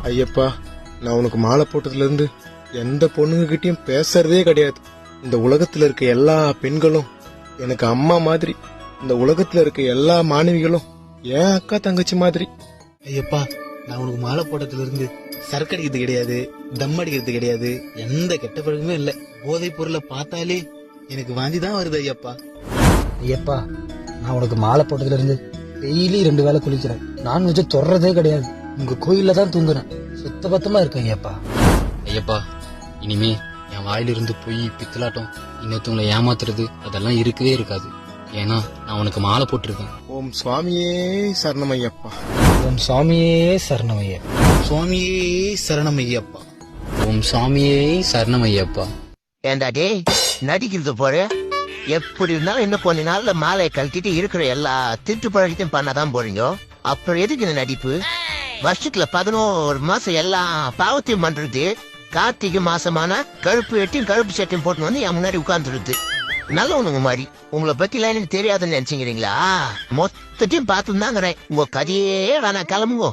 ஐயப்பா, நான் உனக்கு மாலை போட்டதுல இருந்து எந்த பொண்ணுங்ககிட்டயும் பேசுறதே கிடையாது. இந்த உலகத்துல இருக்க எல்லா பெண்களும் எனக்கு அம்மா மாதிரி. இந்த உலகத்துல இருக்க எல்லா மாணவிகளும் என் அக்கா தங்கச்சி மாதிரி. ஐயப்பா, நான் உனக்கு மாலை போட்டதுல இருந்து சரக்கு அடிக்கிறது கிடையாது, தம் அடிக்கிறது கிடையாது, எந்த கெட்ட பழக்கமே இல்ல. போதைப் பொருளை பார்த்தாலே எனக்கு வாந்திதான் வருது ஐயப்பா. ஐயப்பா, நான் உனக்கு மாலை போட்டதுல இருந்து டெய்லி 2 வேளை குளிக்கிறேன். நான்வெஜ் தொடறதே கிடையாது. உங்க கோயில்ல தான் தூங்குறேன். சுத்த பத்தமா இருக்கேன் ஐயப்பா. ஐயப்பா, இனிமே என் வாயிலிருந்து பொய், பித்தலாட்டம், இன்னொருத்தவங்களை ஏமாத்துறது அதெல்லாம் இருக்கவே இருக்காது. ஏன்னா நான் உனக்கு மாலை போட்டிருக்கேன். ஓம் சுவாமியே சரணமையப்பா. ஓம் சுவாமியே சரணமையா. சுவாமியே சரணம் ஐயப்பா. ஓம் சாமியே சரணம் ஐயப்பா. ஏண்டா டேய், நடிக்கிறது போற? எப்படி இருந்தாலும் இன்னும் கொஞ்ச நாள்ல மாலையை கழட்டிட்டு இருக்கிற எல்லா திருட்டு பழக்கத்தையும் பண்ணாதான் போறீங்க. அப்புறம் எதுக்கு இந்த நடிப்பு? வருஷத்துல 11 மாசம் எல்லா பாவத்தையும் பண்றது. கார்த்திகை மாசமான கருப்பு எட்டியும் கருப்பு சட்டையும் போட்டு வந்து என் முன்னாடி உட்கார்ந்துருது. நல்லவனுங்க மாதிரி. உங்களை பத்தி எல்லாம் எனக்கு தெரியாதுன்னு நினைச்சுக்கிறீங்களா? மொத்தத்தையும் பார்த்துதாங்கிறேன். உங்க கதையே வேணா, கிளம்புங்க.